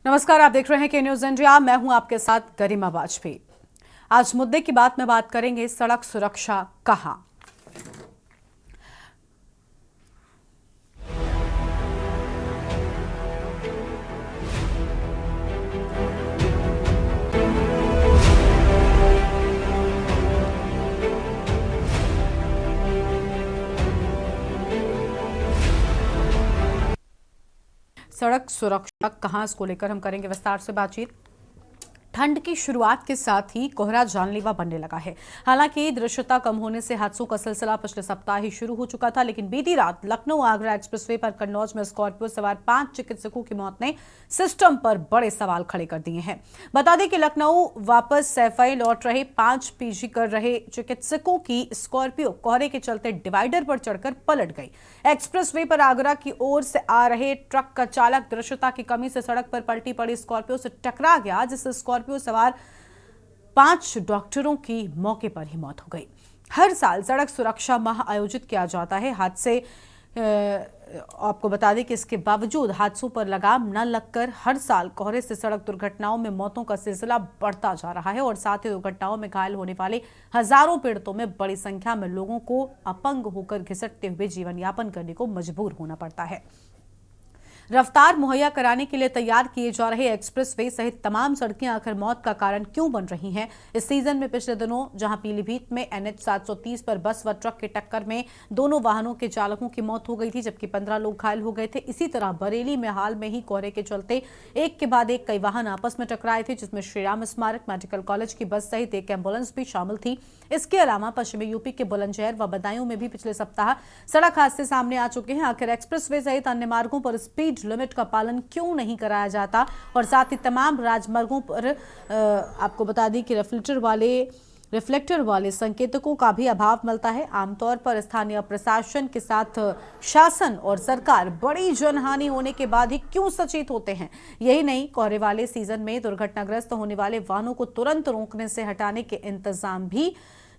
नमस्कार, आप देख रहे हैं के न्यूज इंडिया। मैं हूं आपके साथ गरिमा वाजपेयी। आज मुद्दे की बात में बात करेंगे सड़क सुरक्षा कहां। सड़क सुरक्षा कहां, इसको लेकर हम करेंगे विस्तार से बातचीत। ठंड की शुरुआत के साथ ही कोहरा जानलेवा बनने लगा है। हालांकि दृश्यता कम होने से हादसों का सिलसिला पिछले सप्ताह ही शुरू हो चुका था, लेकिन बीती रात लखनऊ आगरा एक्सप्रेसवे पर कन्नौज में स्कॉर्पियो सवार 5 चिकित्सकों की मौत ने सिस्टम पर बड़े सवाल खड़े कर दिए हैं। बता दें कि लखनऊ वापस सैफई लौट रहे 5 पीजी कर रहे चिकित्सकों की स्कॉर्पियो कोहरे के चलते डिवाइडर पर चढ़कर पलट गई। एक्सप्रेसवे पर आगरा की ओर से आ रहे ट्रक का चालक दृश्यता की कमी से सड़क पर पलटी पड़ी स्कॉर्पियो से टकरा गया, जिससे स्कॉर्पियो सवार 5 डॉक्टरों की मौके पर ही मौत हो गई। हर साल सड़क सुरक्षा माह आयोजित किया जाता है। हादसे आपको बता दें कि इसके बावजूद हादसों पर लगाम न लगकर हर साल कोहरे से सड़क दुर्घटनाओं में मौतों का सिलसिला बढ़ता जा रहा है और साथ ही दुर्घटनाओं में घायल होने वाले हजारों पीड़ितों में बड़ी संख्या में लोगों को अपंग होकर घिसटते हुए जीवन यापन करने को मजबूर होना पड़ता है। रफ्तार मुहैया कराने के लिए तैयार किए जा रहे एक्सप्रेसवे सहित तमाम सड़कें आखिर मौत का कारण क्यों बन रही हैं। इस सीजन में पिछले दिनों जहां पीलीभीत में NH 730 पर बस व ट्रक की टक्कर में दोनों वाहनों के चालकों की मौत हो गई थी, जबकि 15 लोग घायल हो गए थे। इसी तरह बरेली में हाल में ही कोहरे के चलते एक के बाद एक कई वाहन आपस में टकराए थे, जिसमें श्रीराम स्मारक मेडिकल कॉलेज की बस सहित एक एम्बुलेंस भी शामिल थी। इसके अलावा पश्चिमी यूपी के बुलंदशहर व बदायूं में भी पिछले सप्ताह सड़क हादसे सामने आ चुके हैं। आखिर एक्सप्रेसवे सहित अन्य मार्गों पर स्पीड लिमिट का पालन क्यों नहीं कराया जाता और साथ ही तमाम राजमार्गों पर आपको बता दें कि रिफ्लेक्टर वाले संकेतकों का भी अभाव मिलता है। आमतौर पर स्थानीय प्रशासन के साथ शासन और सरकार बड़ी जनहानि होने के बाद ही क्यों सचेत होते हैं। यही नहीं, कोहरे वाले सीजन में दुर्घटनाग्रस्त होने वाले वाहनों को तुरंत रोकने से हटाने के इंतजाम भी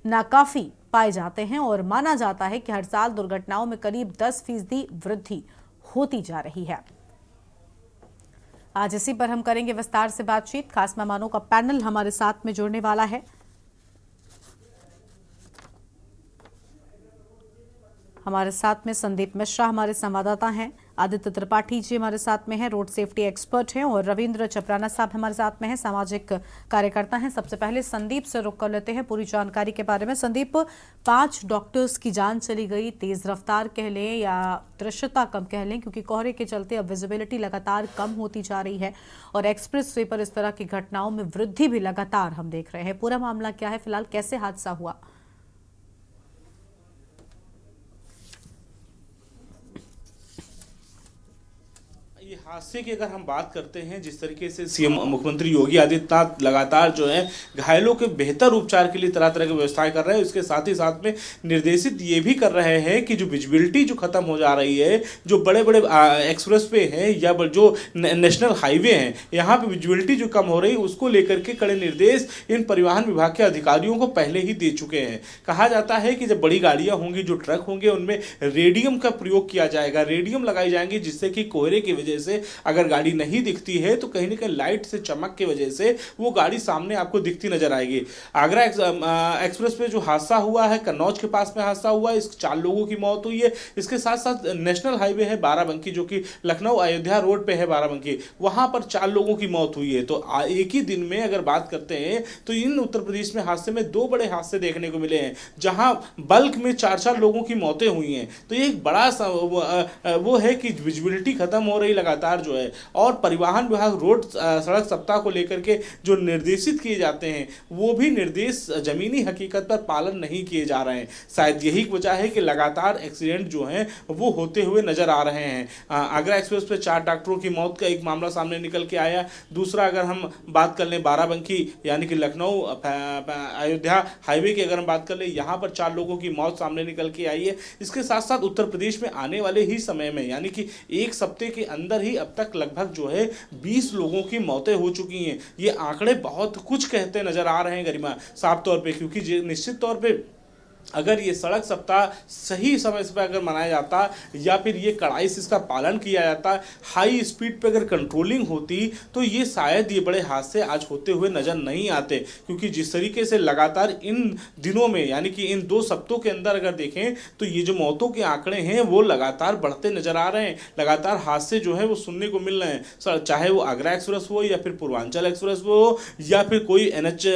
नाकाफी पाए जाते हैं और माना जाता है कि हर साल दुर्घटनाओं में करीब 10% वृद्धि होती जा रही है। आज इसी पर हम करेंगे विस्तार से बातचीत। खास मेहमानों का पैनल हमारे साथ में जुड़ने वाला है। हमारे साथ में संदीप मिश्रा हमारे संवाददाता हैं, आदित्य त्रिपाठी जी हमारे साथ में हैं, रोड सेफ्टी एक्सपर्ट हैं, और रविंद्र चपराना साहब हमारे साथ में हैं, सामाजिक कार्यकर्ता हैं। सबसे पहले संदीप से रुक कर लेते हैं पूरी जानकारी के बारे में। संदीप, 5 डॉक्टर्स की जान चली गई, तेज रफ्तार कह लें या दृश्यता कम कह लें, क्योंकि कोहरे के चलते अब विजिबिलिटी लगातार कम होती जा रही है और एक्सप्रेस वे पर इस तरह की घटनाओं में वृद्धि भी लगातार हम देख रहे हैं। पूरा मामला क्या है, फिलहाल कैसे हादसा हुआ? ये हादसे की अगर हम बात करते हैं, जिस तरीके से सीएम मुख्यमंत्री योगी आदित्यनाथ लगातार जो है घायलों के बेहतर उपचार के लिए तरह तरह की व्यवस्थाएं कर रहे हैं, उसके साथ ही साथ में निर्देशित ये भी कर रहे हैं कि जो विजिबिलिटी जो खत्म हो जा रही है, जो बड़े बड़े एक्सप्रेस वे हैं या जो नेशनल हाईवे हैं, यहाँ पे विजिबिलिटी जो कम हो रही है, उसको लेकर के कड़े निर्देश इन परिवहन विभाग के अधिकारियों को पहले ही दे चुके हैं। कहा जाता है कि जब बड़ी गाड़ियाँ होंगी, जो ट्रक होंगे, उनमें रेडियम का प्रयोग किया जाएगा, रेडियम लगाई जाएंगी, जिससे कि कोहरे की वजह से अगर गाड़ी नहीं दिखती है तो कहीं ना कहीं लाइट से चमक की वजह से वो गाड़ी सामने आपको दिखती नजर आएगी। आगरा एक्सप्रेस पे जो हादसा हुआ है, कन्नौज के पास में हादसा हुआ है, इस 4 लोगों की मौत हुई है। इसके साथ साथ नेशनल हाईवे है बाराबंकी, जो कि लखनऊ अयोध्या रोड पे है बाराबंकी, वहां पर 4 लोगों की मौत हुई है। तो एक ही दिन में अगर बात करते हैं तो इन उत्तर प्रदेश में हादसे में 2 बड़े हादसे देखने को मिले हैं, जहां बल्क में 4-4 लोगों की मौतें हुई हैं। तो ये एक बड़ा वो है कि विजिबिलिटी खत्म हो रही लगातार जो है, और परिवहन विभाग रोड सड़क सप्ताह को लेकर के जो निर्देशित किए जाते हैं, वो भी निर्देश जमीनी हकीकत पर पालन नहीं किए जा रहे हैं। शायद यही वजह है कि लगातार एक्सीडेंट जो हैं वो होते हुए नजर आ रहे हैं। आगरा एक्सप्रेस पे 4 डॉक्टरों की मौत का एक मामला सामने निकल के आया। दूसरा, अगर हम बात कर लें बाराबंकी यानी कि लखनऊ अयोध्या हाईवे की अगर हम बात कर लें, यहाँ पर 4 लोगों की मौत सामने निकल के आई है। इसके साथ साथ उत्तर प्रदेश में आने वाले ही समय में, यानी कि एक सप्ताह के अंदर ही अब तक लगभग जो है 20 लोगों की मौतें हो चुकी हैं। ये आंकड़े बहुत कुछ कहते नजर आ रहे हैं गरिमा, साफ तौर पे, क्योंकि निश्चित तौर पे अगर ये सड़क सप्ताह सही समय पर अगर मनाया जाता या फिर ये कड़ाई से इसका पालन किया जाता, हाई स्पीड पे अगर कंट्रोलिंग होती, तो ये शायद ये बड़े हादसे आज होते हुए नजर नहीं आते। क्योंकि जिस तरीके से लगातार इन दिनों में यानी कि इन 2 सप्ताहों के अंदर अगर देखें तो ये जो मौतों के आंकड़े हैं वो लगातार बढ़ते नजर आ रहे हैं। लगातार हादसे जो है वो सुनने को मिल रहे हैं, चाहे वो आगरा एक्सप्रेस हो या फिर पूर्वांचल एक्सप्रेस हो या फिर कोई NH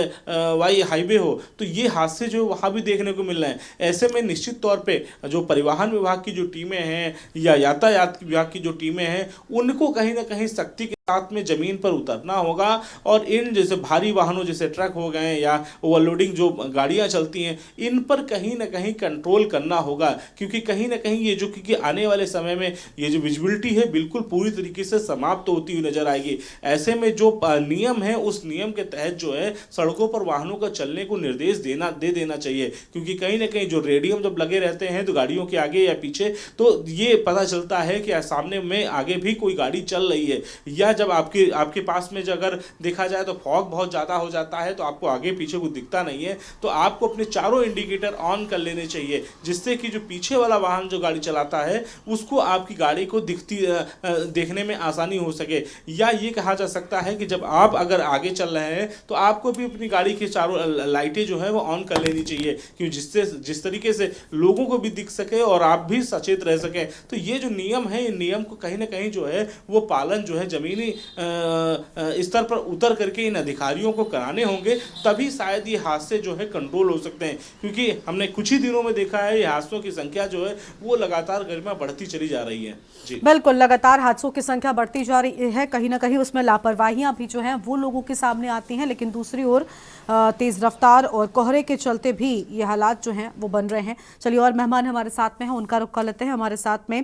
हाईवे हो, तो ये हादसे जो वहाँ भी देखने को मिल रहे हैं। ऐसे में निश्चित तौर पे जो परिवहन विभाग की जो टीमें हैं या यातायात विभाग की जो टीमें हैं, उनको कहीं ना कहीं सख्ती के साथ में जमीन पर उतरना होगा और इन जैसे भारी वाहनों जैसे ट्रक हो गए या ओवरलोडिंग जो गाड़ियां चलती हैं, इन पर कहीं ना कहीं कंट्रोल करना होगा। क्योंकि कहीं ना कहीं ये जो क्योंकि आने वाले समय में ये जो विजिबिलिटी है बिल्कुल पूरी तरीके से समाप्त होती हुई नजर आएगी। ऐसे में जो नियम है उस नियम के तहत जो है सड़कों पर वाहनों का चलने को निर्देश दे देना चाहिए। क्योंकि कहीं ना कहीं जो रेडियम जब लगे रहते हैं तो गाड़ियों के आगे या पीछे, तो ये पता चलता है कि सामने में आगे भी कोई गाड़ी चल रही है, या जब आपके पास में जो अगर देखा जाए तो फॉग बहुत ज़्यादा हो जाता है तो आपको आगे पीछे कुछ दिखता नहीं है, तो आपको अपने चारों इंडिकेटर ऑन कर लेने चाहिए, जिससे कि जो पीछे वाला वाहन जो गाड़ी चलाता है उसको आपकी गाड़ी को देखने में आसानी हो सके। या ये कहा जा सकता है कि जब आप अगर आगे चल रहे हैं तो आपको भी अपनी गाड़ी की चारों लाइटें जो है वो ऑन कर लेनी चाहिए, क्योंकि जिससे जिस तरीके से लोगों को भी दिख सके और आप भी सचेत रह सकें। तो ये जो नियम है, इन नियम को कहीं ना कहीं जो है वो पालन जो है जमीनी स्तर पर उतर करके इन अधिकारियों को कराने होंगे, तभी शायद ये हादसे जो है कंट्रोल हो सकते हैं। क्योंकि हमने कुछ ही दिनों में देखा है ये हादसों की संख्या जो है वो लगातार गरिमा बढ़ती चली जा रही है। जी बिल्कुल, लगातार हादसों की संख्या बढ़ती जा रही है। कहीं ना कहीं उसमें लापरवाहियां भी जो हैं वो लोगों के सामने आती हैं, लेकिन दूसरी ओर तेज रफ्तार और कोहरे के चलते भी ये हालात जो हैं वो बन रहे हैं। चलिए, और मेहमान हमारे साथ में हैं, उनका रुख कर लेते हैं। हमारे साथ में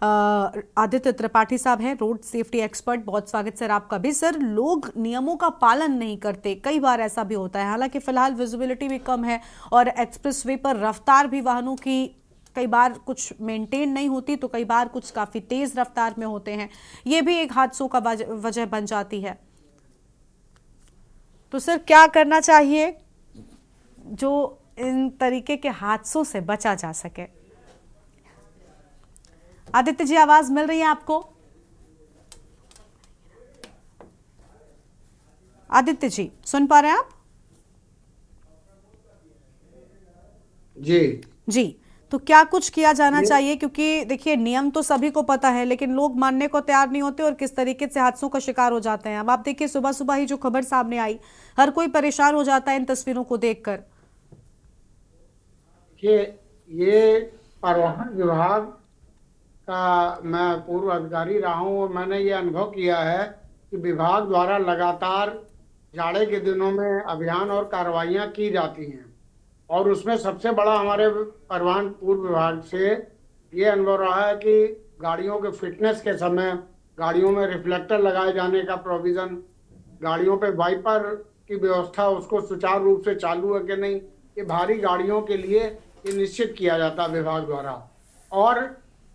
आदित्य त्रिपाठी साहब हैं, रोड सेफ्टी एक्सपर्ट। बहुत स्वागत सर आपका भी। सर, लोग नियमों का पालन नहीं करते, कई बार ऐसा भी होता है। हालांकि फिलहाल विजिबिलिटी भी कम है और एक्सप्रेसवे पर रफ्तार भी वाहनों की कई बार कुछ मेंटेन नहीं होती, तो कई बार कुछ काफी तेज रफ्तार में होते हैं। ये भी एक हादसों का वजह बन जाती है। तो सर, क्या करना चाहिए जो इन तरीके के हादसों से बचा जा सके? आदित्य जी, आवाज मिल रही है आपको? आदित्य जी, सुन पा रहे हैं आप? जी, तो क्या कुछ किया जाना चाहिए? क्योंकि देखिए, नियम तो सभी को पता है, लेकिन लोग मानने को तैयार नहीं होते और किस तरीके से हादसों का शिकार हो जाते हैं। अब आप देखिए, सुबह सुबह ही जो खबर सामने आई, हर कोई परेशान हो जाता है इन तस्वीरों को देखकर। ये परिवहन विभाग का मैं पूर्व अधिकारी रहा हूँ और मैंने ये अनुभव किया है कि विभाग द्वारा लगातार जाड़े के दिनों में अभियान और कार्रवाइयाँ की जाती हैं, और उसमें सबसे बड़ा हमारे परिवहन पूर्व विभाग से ये अनुभव रहा है कि गाड़ियों के फिटनेस के समय गाड़ियों में रिफ्लेक्टर लगाए जाने का प्रोविज़न, गाड़ियों पे वाइपर की व्यवस्था, उसको सुचारू रूप से चालू है कि नहीं, ये भारी गाड़ियों के लिए ये निश्चित किया जाता है विभाग द्वारा। और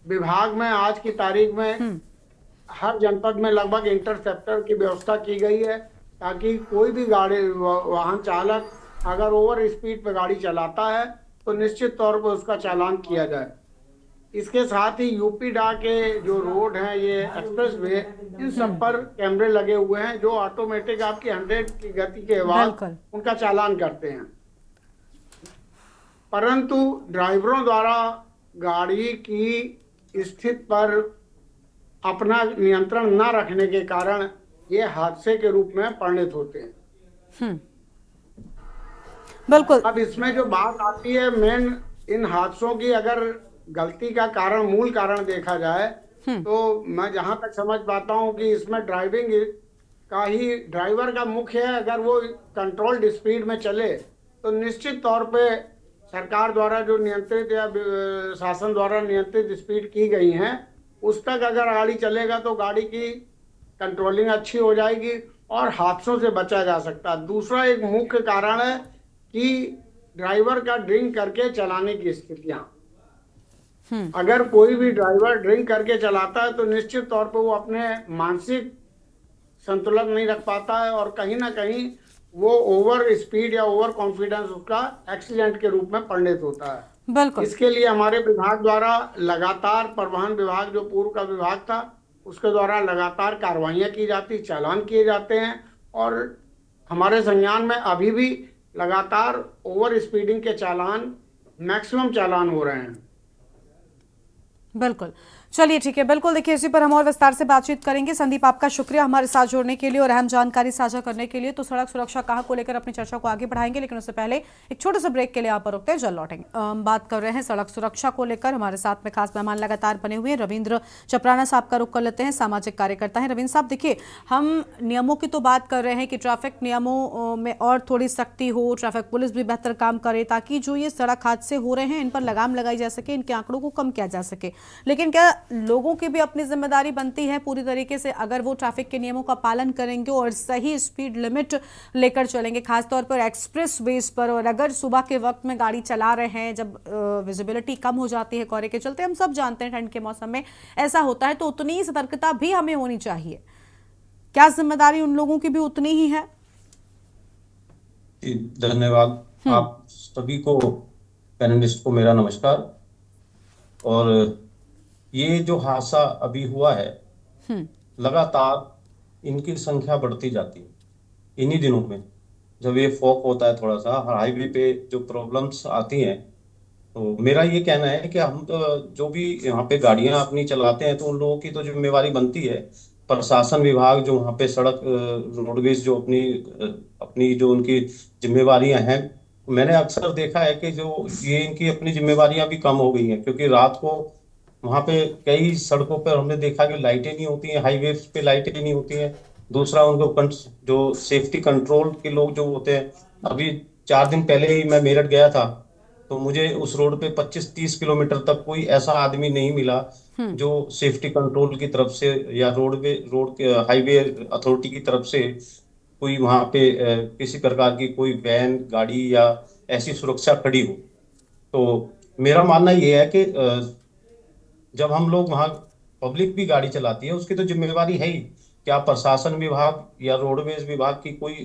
विभाग में आज की तारीख में हर जनपद में लगभग इंटरसेप्टर की व्यवस्था की गई है, ताकि कोई भी गाड़ी वाहन चालक अगर ओवर स्पीड पे गाड़ी चलाता है तो निश्चित तौर पर उसका चालान किया जाए। इसके साथ ही यूपी डा के जो रोड हैं, ये एक्सप्रेस वे, इन सब पर कैमरे लगे हुए हैं जो ऑटोमेटिक आपकी 100 की गति के बाद उनका चालान करते हैं। परंतु ड्राइवरों द्वारा गाड़ी की स्थिति पर अपना नियंत्रण न रखने के कारण ये हादसे के रूप में परिणत होते हैं। बिल्कुल। अब इसमें जो बात आती है मेन इन हादसों की, अगर गलती का कारण, मूल कारण देखा जाए तो मैं जहां तक समझ पाता हूं कि इसमें ड्राइविंग का ही, ड्राइवर का मुख्य है। अगर वो कंट्रोल्ड स्पीड में चले तो निश्चित तौर पे सरकार द्वारा जो नियंत्रित या शासन द्वारा नियंत्रित स्पीड की गई हैं उस तक अगर गाड़ी चलेगा तो गाड़ी की कंट्रोलिंग अच्छी हो जाएगी और हादसों से बचा जा सकता है। दूसरा एक मुख्य कारण है कि ड्राइवर का ड्रिंक करके चलाने की स्थितियां। अगर कोई भी ड्राइवर ड्रिंक करके चलाता है तो निश्चित तौर पर वो अपने मानसिक संतुलन नहीं रख पाता है और कहीं ना कहीं वो ओवर स्पीड या ओवर कॉन्फिडेंस उसका एक्सीडेंट के रूप में परिणत होता है। बिल्कुल। इसके लिए हमारे विभाग द्वारा लगातार, परिवहन विभाग जो पूर्व का विभाग था उसके द्वारा लगातार कार्रवाइयाँ की जाती, चालान किए जाते हैं, और हमारे संज्ञान में अभी भी लगातार ओवर स्पीडिंग के चालान, मैक्सिमम चालान हो रहे हैं। बिल्कुल, चलिए ठीक है। बिल्कुल, देखिए इसी पर हम और विस्तार से बातचीत करेंगे। संदीप, आपका शुक्रिया हमारे साथ जुड़ने के लिए और अहम जानकारी साझा करने के लिए। तो सड़क सुरक्षा कहाँ को लेकर अपनी चर्चा को आगे बढ़ाएंगे, लेकिन उससे पहले एक छोटे से ब्रेक के लिए आप पर रुकते हैं, जल्द लौटेंगे। हम बात कर रहे हैं सड़क सुरक्षा को लेकर। हमारे साथ में खास मेहमान लगातार बने हुए हैं। रविंद्र चपराना साहब का रुख कर लेते हैं, सामाजिक कार्यकर्ता हैं। रविंद्र साहब, देखिए हम नियमों की तो बात कर रहे हैं कि ट्रैफिक नियमों में और थोड़ी सख्ती हो, ट्रैफिक पुलिस भी बेहतर काम करे ताकि जो ये सड़क हादसे हो रहे हैं इन पर लगाम लगाई जा सके, इनके आंकड़ों को कम किया जा सके। लेकिन क्या लोगों की भी अपनी जिम्मेदारी बनती है पूरी तरीके से, अगर वो ट्रैफिक के नियमों का पालन करेंगे और सही स्पीड लिमिट लेकर चलेंगे, खासतौर पर एक्सप्रेस वेज पर, और अगर सुबह के वक्त में गाड़ी चला रहे हैं जब विजिबिलिटी कम हो जाती है कोहरे के चलते, हम सब जानते हैं ठंड के मौसम में ऐसा होता है, तो उतनी ही सतर्कता भी हमें होनी चाहिए। क्या जिम्मेदारी उन लोगों की भी उतनी ही है? धन्यवाद। आप सभी को, पैनलिस्ट को मेरा नमस्कार। और ये जो हादसा अभी हुआ है, लगातार इनकी संख्या बढ़ती जाती है। इन्हीं दिनों में जब ये फॉग होता है, थोड़ा सा हाईवे पे जो प्रॉब्लम्स आती हैं, तो मेरा ये कहना है कि हम तो जो भी यहाँ पे गाड़ियां अपनी चलाते हैं तो उन लोगों की तो जिम्मेवारी बनती है। प्रशासन विभाग जो वहाँ पे सड़क रोडवेज जो अपनी जो उनकी जिम्मेवारियां हैं, मैंने अक्सर देखा है कि जो ये इनकी अपनी जिम्मेवारियां भी कम हो गई हैं, क्योंकि रात को वहाँ पे कई सड़कों पर हमने देखा कि लाइटें नहीं होती हैं, हाईवे पे लाइटें नहीं होती हैं। दूसरा, उनको जो सेफ्टी कंट्रोल के लोग जो होते हैं, अभी 4 दिन पहले ही मैं मेरठ गया था, तो मुझे उस रोड पे 25-30 किलोमीटर तक कोई ऐसा आदमी नहीं मिला जो सेफ्टी कंट्रोल की तरफ से या रोड के हाईवे अथॉरिटी की तरफ से कोई वहां पे किसी प्रकार की कोई वैन, गाड़ी या ऐसी सुरक्षा खड़ी हो। तो मेरा मानना ये है कि जब हम लोग वहाँ, पब्लिक भी गाड़ी चलाती है, उसकी तो जिम्मेवारी है ही। क्या प्रशासन विभाग या रोडवेज विभाग की कोई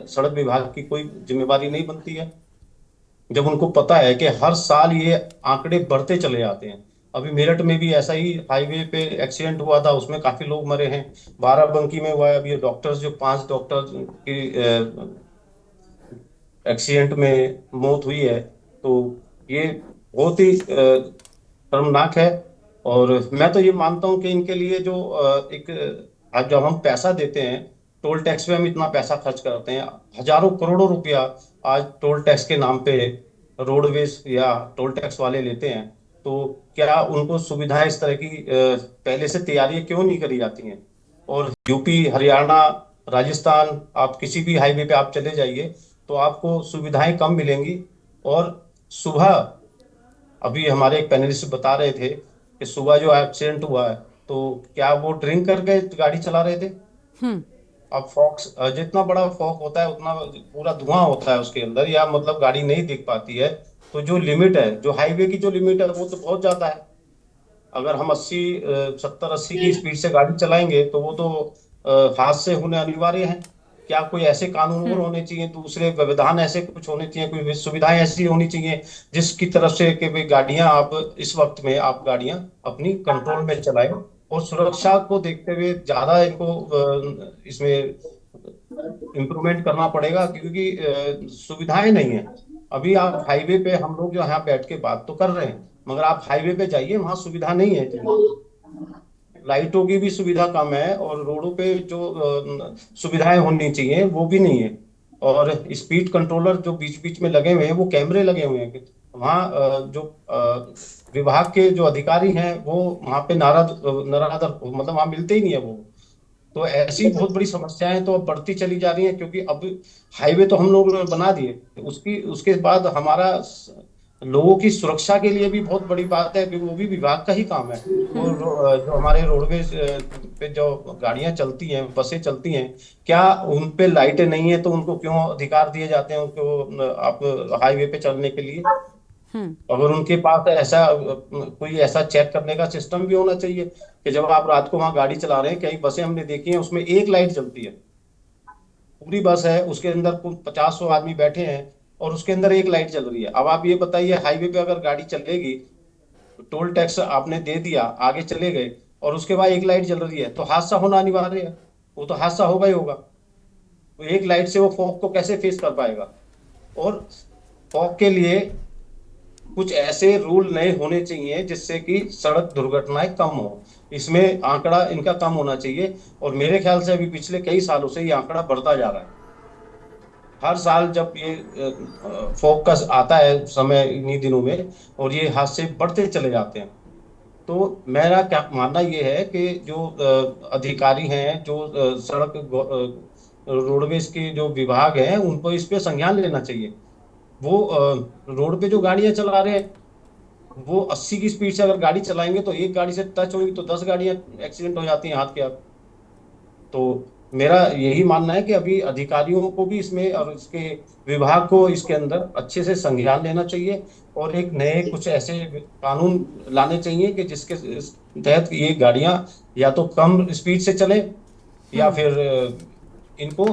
सड़क विभाग की कोई जिम्मेवारी नहीं बनती है? जब उनको पता है कि हर साल ये आंकड़े बढ़ते चले जाते हैं। अभी मेरठ में भी ऐसा ही हाईवे पे एक्सीडेंट हुआ था, उसमें काफी लोग मरे हैं। बाराबंकी में हुआ है अभी, डॉक्टर्स जो 5 डॉक्टर की एक्सीडेंट में मौत हुई है। तो ये बहुत ही शर्मनाक है। और मैं तो ये मानता हूँ कि इनके लिए जो आज जब हम पैसा देते हैं, टोल टैक्स पे हम इतना पैसा खर्च करते हैं, हजारों करोड़ों रुपया आज टोल टैक्स के नाम पे रोडवेज या टोल टैक्स वाले लेते हैं, तो क्या उनको सुविधाएं इस तरह की पहले से तैयारियां क्यों नहीं करी जाती हैं? और यूपी, हरियाणा, राजस्थान, आप किसी भी हाईवे पे आप चले जाइए तो आपको सुविधाएं कम मिलेंगी। और सुबह, अभी हमारे एक पैनलिस्ट बता रहे थे कि सुबह जो एक्सीडेंट हुआ है, तो क्या वो ड्रिंक करके गाड़ी चला रहे थे? अब फॉक्स, जितना बड़ा फॉग होता है उतना पूरा धुआं होता है उसके अंदर, या मतलब गाड़ी नहीं दिख पाती है। तो जो लिमिट है, जो हाईवे की जो लिमिट है, वो तो बहुत ज्यादा है। अगर हम 70-80 की स्पीड से गाड़ी चलाएंगे तो वो तो हादसे होने अनिवार्य है। क्या कोई ऐसे कानून और होने चाहिए, दूसरे व्यवधान ऐसे कुछ होने चाहिए, कोई सुविधाएं ऐसी होनी चाहिए जिसकी तरफ से कि भाई गाड़ियां, आप इस वक्त में आप गाड़ियां अपनी कंट्रोल में चलाएं। और सुरक्षा को देखते हुए ज्यादा इनको इसमें इम्प्रूवमेंट करना पड़ेगा, क्योंकि सुविधाएं नहीं है। अभी आप हाईवे पे, हम लोग जो यहाँ बैठ के बात तो कर रहे हैं, मगर आप हाईवे पे जाइए, वहां सुविधा नहीं है। लाइटों की भी सुविधा कम है, और रोडों पे जो सुविधाएं होनी चाहिए वो भी नहीं है। और स्पीड कंट्रोलर जो बीच बीच में लगे हुए हैं, वो कैमरे लगे हुए हैं। वहाँ जो विभाग के जो अधिकारी हैं वो वहाँ पे नाराज मतलब वहाँ मिलते ही नहीं है वो। तो ऐसी बहुत बड़ी समस्याएं तो अब बढ़ती चली जा रही हैं, क्योंकि अब हाईवे तो हम लोग बना दिए, उसके बाद हमारा लोगों की सुरक्षा के लिए भी बहुत बड़ी बात है कि वो भी विभाग का ही काम है। और जो हमारे रोडवेज पे जो गाड़ियां चलती हैं, बसें चलती हैं, क्या उन पे लाइटें नहीं है तो उनको क्यों अधिकार दिए जाते हैं उनको आप हाईवे पे चलने के लिए? अगर उनके पास ऐसा कोई ऐसा चेक करने का सिस्टम भी होना चाहिए कि जब आप रात को वहां गाड़ी चला रहे हैं, कई बसें हमने देखी हैं उसमें एक लाइट जलती है, पूरी बस है, उसके अंदर कुल 50-100 आदमी बैठे हैं और उसके अंदर एक लाइट चल रही है। अब आप ये बताइए, हाईवे पे अगर गाड़ी चलेगी, टोल टैक्स आपने दे दिया, आगे चले गए और उसके बाद एक लाइट जल रही है, तो हादसा होना अनिवार्य है। वो तो हादसा होगा ही होगा। तो एक लाइट से वो फॉग को कैसे फेस कर पाएगा? और फॉग के लिए कुछ ऐसे रूल नए होने चाहिए जिससे कि सड़क दुर्घटनाएं कम हो। इसमें आंकड़ा इनका कम होना चाहिए। और मेरे ख्याल से अभी पिछले कई सालों से ये आंकड़ा बढ़ता जा रहा है। हर साल जब ये फोकस आता है समय इन्हीं दिनों में, और ये हादसे बढ़ते चले जाते हैं। तो मेरा क्या मानना ये है कि जो अधिकारी हैं, जो सड़क रोडवेज के जो विभाग हैं, उनको इस पे संज्ञान लेना चाहिए। वो रोड पे जो गाड़ियां चला रहे हैं, वो 80 की स्पीड से अगर गाड़ी चलाएंगे तो एक गाड़ी से टच होगी तो 10 गाड़ियां एक्सीडेंट हो जाती हैं हाथ के हाथ। तो मेरा यही मानना है कि अभी अधिकारियों को भी इसमें और इसके विभाग को इसके अंदर अच्छे से संज्ञान लेना चाहिए और एक नए कुछ ऐसे कानून लाने चाहिए कि जिसके तहत ये गाड़ियां या तो कम स्पीड से चले, या फिर इनको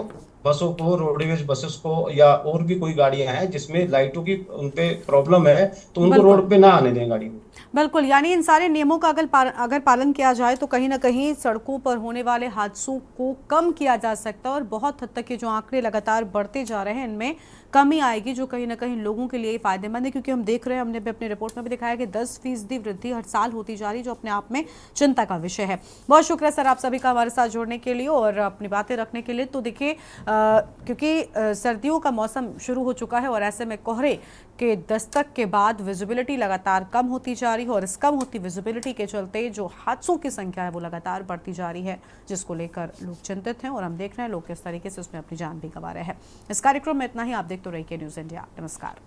बसों को, रोडवेज बसेस को, या और भी कोई गाड़ियां हैं जिसमें लाइटों की उनपे प्रॉब्लम है, तो उनको बिल्कुल रोड पे ना आने दें गाड़ी को। बिल्कुल, यानी इन सारे नियमों का अगर पालन किया जाए तो कहीं ना कहीं सड़कों पर होने वाले हादसों को कम किया जा सकता है और बहुत हद तक ये जो आंकड़े लगातार बढ़ते जा रहे हैं इनमें कमी आएगी, जो कहीं ना कहीं लोगों के लिए फायदेमंद है। क्योंकि हम देख रहे हैं, हमने भी अपनी रिपोर्ट में भी दिखाया कि 10% वृद्धि हर साल होती जा रही है, जो अपने आप में चिंता का विषय है। बहुत शुक्रिया सर आप सभी का हमारे साथ जुड़ने के लिए और अपनी बातें रखने के लिए। तो देखिए, क्योंकि सर्दियों का मौसम शुरू हो चुका है और ऐसे में कोहरे के दस्तक के बाद विजिबिलिटी लगातार कम होती जा रही है और इस कम होती विजिबिलिटी के चलते जो हादसों की संख्या है वो लगातार बढ़ती जा रही है, जिसको लेकर लोग चिंतित हैं और हम देख रहे हैं लोग किस तरीके से उसमें अपनी जान भी गंवा रहे हैं। इस कार्यक्रम में इतना ही। आप देखते रहिए न्यूज़ इंडिया। नमस्कार।